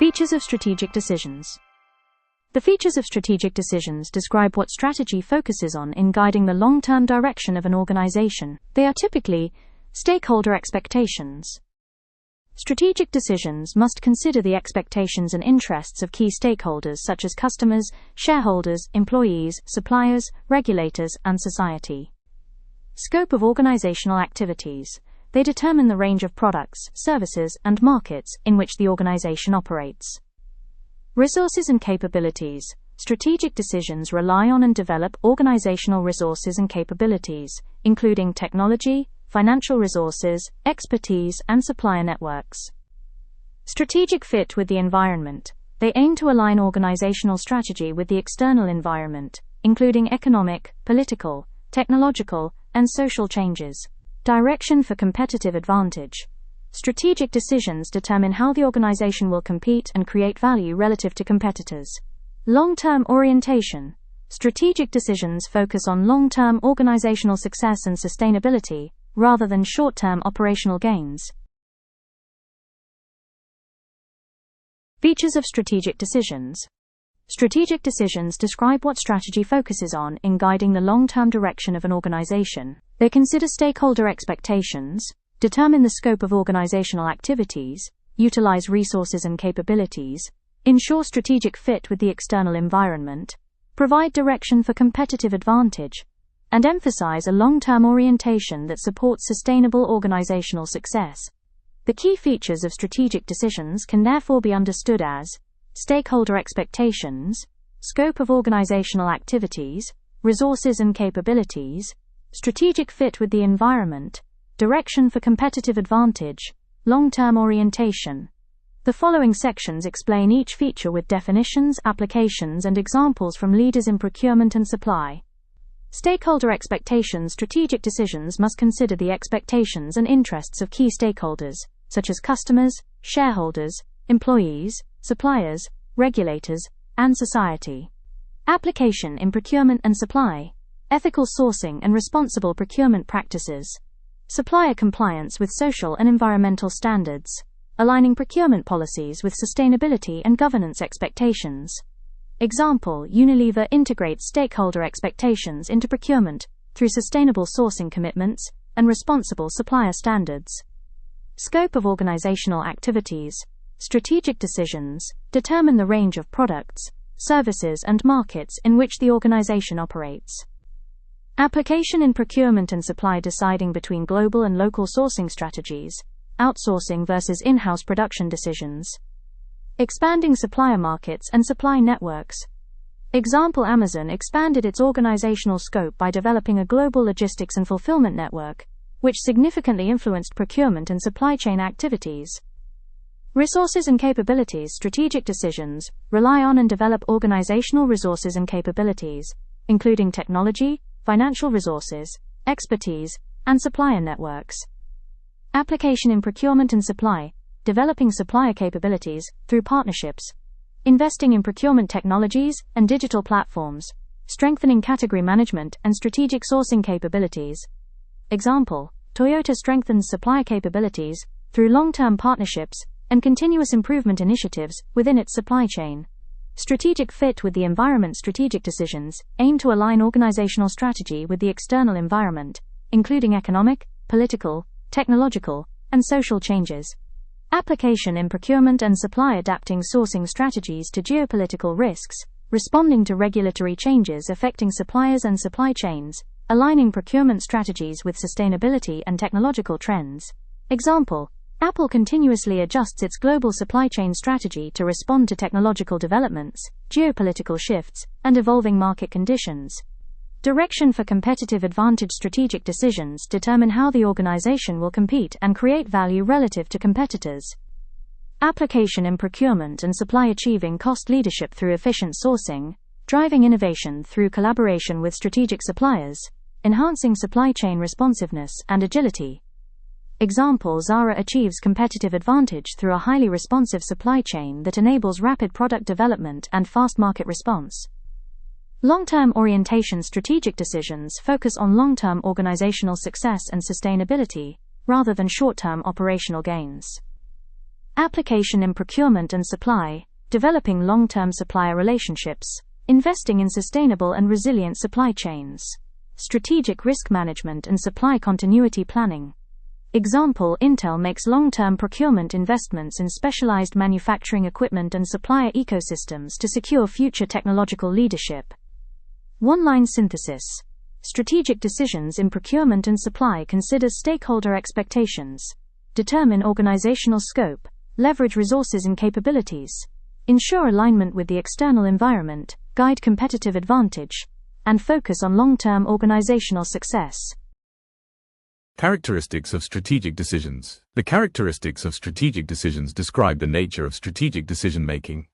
Features of strategic decisions. The features of strategic decisions describe what strategy focuses on in guiding the long-term direction of an organization. They are typically stakeholder expectations. Strategic decisions must consider the expectations and interests of key stakeholders such as customers, shareholders, employees, suppliers, regulators, and society. Scope of organizational activities. They determine the range of products, services, and markets in which the organization operates. Resources and capabilities. Strategic decisions rely on and develop organizational resources and capabilities, including technology, financial resources, expertise, and supplier networks. Strategic fit with the environment. They aim to align organizational strategy with the external environment, including economic, political, technological, and social changes. Direction for competitive advantage. Strategic decisions determine how the organization will compete and create value relative to competitors. Long-term orientation. Strategic decisions focus on long-term organizational success and sustainability, rather than short-term operational gains. Features of strategic decisions. Strategic decisions describe what strategy focuses on in guiding the long-term direction of an organization. They consider stakeholder expectations, determine the scope of organizational activities, utilize resources and capabilities, ensure strategic fit with the external environment, provide direction for competitive advantage, and emphasize a long-term orientation that supports sustainable organizational success. The key features of strategic decisions can therefore be understood as stakeholder expectations, scope of organizational activities, resources and capabilities, strategic fit with the environment, direction for competitive advantage, long-term orientation. The following sections explain each feature with definitions, applications, and examples from leaders in procurement and supply. Stakeholder expectations. Strategic decisions must consider the expectations and interests of key stakeholders, such as customers, shareholders, employees, suppliers, regulators, and society. Application in procurement and supply. Ethical sourcing and responsible procurement practices. Supplier compliance with social and environmental standards. Aligning procurement policies with sustainability and governance expectations. Example: Unilever integrates stakeholder expectations into procurement through sustainable sourcing commitments and responsible supplier standards. Scope of organizational activities. Strategic decisions determine the range of products, services, and markets in which the organization operates. Application in procurement and supply. Deciding between global and local sourcing strategies, outsourcing versus in-house production decisions. Expanding supplier markets and supply networks. Example: Amazon expanded its organizational scope by developing a global logistics and fulfillment network, which significantly influenced procurement and supply chain activities. Resources and capabilities. Strategic decisions rely on and develop organizational resources and capabilities, including technology, financial resources, expertise, and supplier networks. Application in procurement and supply. Developing supplier capabilities through partnerships. Investing in procurement technologies and digital platforms. Strengthening category management and strategic sourcing capabilities. Example: Toyota strengthens supplier capabilities through long-term partnerships and continuous improvement initiatives within its supply chain. Strategic fit with the environment. Strategic decisions aim to align organizational strategy with the external environment, including economic, political, technological, and social changes. Application in procurement and supply. Adapting sourcing strategies to geopolitical risks, responding to regulatory changes affecting suppliers and supply chains, aligning procurement strategies with sustainability and technological trends. Example: Apple continuously adjusts its global supply chain strategy to respond to technological developments, geopolitical shifts, and evolving market conditions. Direction for competitive advantage. Strategic decisions determine how the organization will compete and create value relative to competitors. Application in procurement and supply. Achieving cost leadership through efficient sourcing, driving innovation through collaboration with strategic suppliers, enhancing supply chain responsiveness and agility. Example: Zara achieves competitive advantage through a highly responsive supply chain that enables rapid product development and fast market response. Long-term orientation. Strategic decisions focus on long-term organizational success and sustainability, rather than short-term operational gains. Application in procurement and supply, developing long-term supplier relationships, investing in sustainable and resilient supply chains. Strategic risk management and supply continuity planning. Example: Intel makes long-term procurement investments in specialized manufacturing equipment and supplier ecosystems to secure future technological leadership. One-line synthesis. Strategic decisions in procurement and supply consider stakeholder expectations, determine organizational scope, leverage resources and capabilities, ensure alignment with the external environment, guide competitive advantage, and focus on long-term organizational success. Characteristics of strategic decisions. The characteristics of strategic decisions describe the nature of strategic decision-making.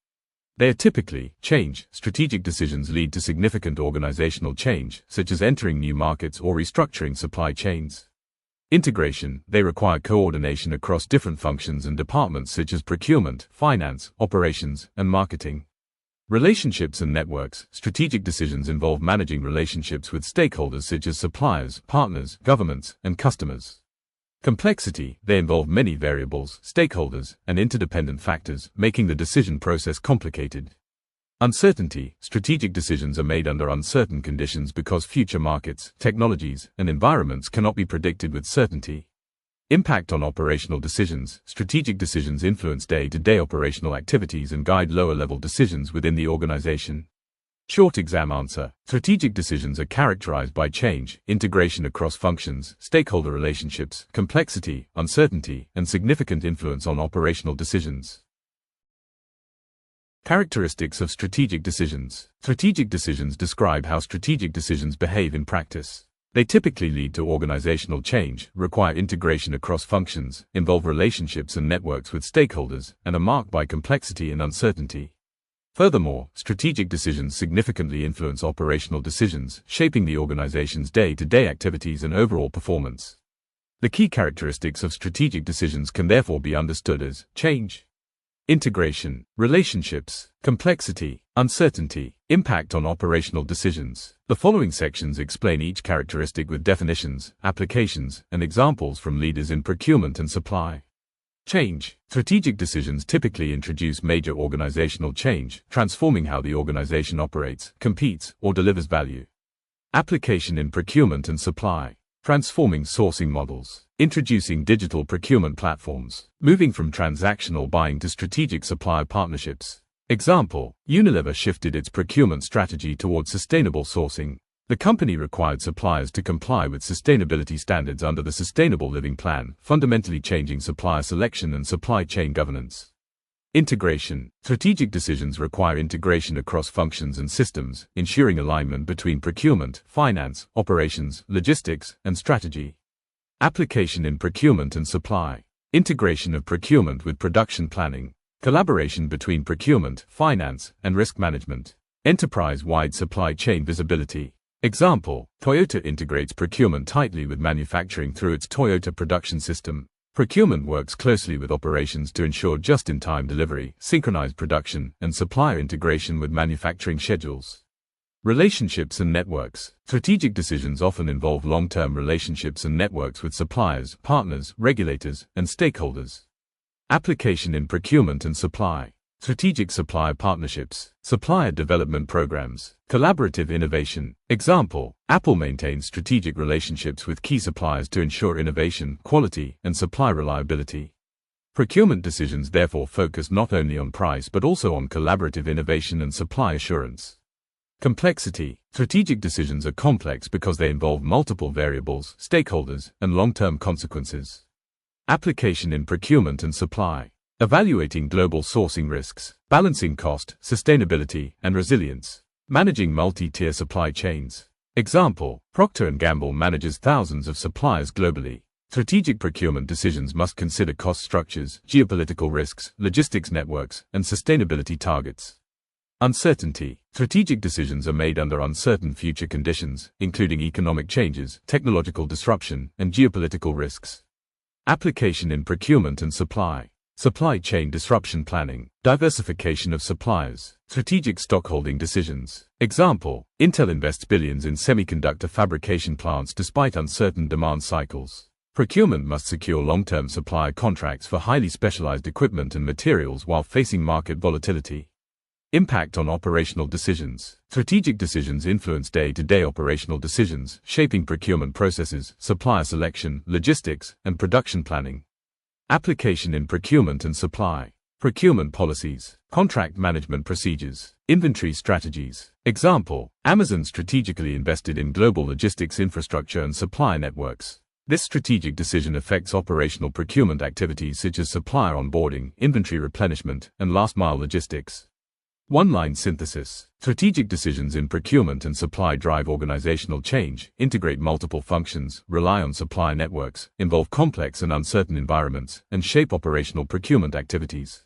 They are typically change. Strategic decisions lead to significant organizational change, such as entering new markets or restructuring supply chains. Integration. They require coordination across different functions and departments such as procurement, finance, operations, and marketing. Relationships and networks. Strategic decisions involve managing relationships with stakeholders such as suppliers, partners, governments, and customers. Complexity. They involve many variables, stakeholders, and interdependent factors, making the decision process complicated. Uncertainty. Strategic decisions are made under uncertain conditions because future markets, technologies, and environments cannot be predicted with certainty. Impact on operational decisions. Strategic decisions influence day-to-day operational activities and guide lower-level decisions within the organization. Short exam answer. Strategic decisions are characterized by change, integration across functions, stakeholder relationships, complexity, uncertainty, and significant influence on operational decisions. Characteristics of strategic decisions. Strategic decisions describe how strategic decisions behave in practice. They typically lead to organizational change, require integration across functions, involve relationships and networks with stakeholders, and are marked by complexity and uncertainty. Furthermore, strategic decisions significantly influence operational decisions, shaping the organization's day-to-day activities and overall performance. The key characteristics of strategic decisions can therefore be understood as change, integration, relationships, complexity, uncertainty, impact on operational decisions. The following sections explain each characteristic with definitions, applications, and examples from leaders in procurement and supply. Change. Strategic decisions typically introduce major organizational change, transforming how the organization operates, competes, or delivers value. Application in procurement and supply. Transforming sourcing models, introducing digital procurement platforms, moving from transactional buying to strategic supplier partnerships. Example: Unilever shifted its procurement strategy towards sustainable sourcing. The company required suppliers to comply with sustainability standards under the Sustainable Living Plan, fundamentally changing supplier selection and supply chain governance. Integration. Strategic decisions require integration across functions and systems, ensuring alignment between procurement, finance, operations, logistics, and strategy. Application in procurement and supply. Integration of procurement with production planning. Collaboration between procurement, finance, and risk management. Enterprise-wide supply chain visibility. Example: Toyota integrates procurement tightly with manufacturing through its Toyota Production System. Procurement works closely with operations to ensure just-in-time delivery, synchronized production, and supplier integration with manufacturing schedules. Relationships and networks. Strategic decisions often involve long-term relationships and networks with suppliers, partners, regulators, and stakeholders. Application in procurement and supply. Strategic supplier partnerships, supplier development programs, collaborative innovation. Example: Apple maintains strategic relationships with key suppliers to ensure innovation, quality, and supply reliability. Procurement decisions therefore focus not only on price but also on collaborative innovation and supply assurance. Complexity. Strategic decisions are complex because they involve multiple variables, stakeholders, and long-term consequences. Application in procurement and supply. Evaluating global sourcing risks, balancing cost, sustainability, and resilience. Managing multi-tier supply chains. Example: Procter & Gamble manages thousands of suppliers globally. Strategic procurement decisions must consider cost structures, geopolitical risks, logistics networks, and sustainability targets. Uncertainty. Strategic decisions are made under uncertain future conditions, including economic changes, technological disruption, and geopolitical risks. Application in procurement and supply. Supply chain disruption planning, diversification of suppliers, strategic stockholding decisions. Example: Intel invests billions in semiconductor fabrication plants despite uncertain demand cycles. Procurement must secure long-term supply contracts for highly specialized equipment and materials while facing market volatility. Impact on operational decisions. Strategic decisions influence day-to-day operational decisions, shaping procurement processes, supplier selection, logistics, and production planning. Application in procurement and supply. Procurement policies, contract management procedures, inventory strategies. Example: Amazon strategically invested in global logistics infrastructure and supply networks. This strategic decision affects operational procurement activities such as supplier onboarding, inventory replenishment, and last-mile logistics. One-line synthesis. Strategic decisions in procurement and supply drive organizational change, integrate multiple functions, rely on supply networks, involve complex and uncertain environments, and shape operational procurement activities.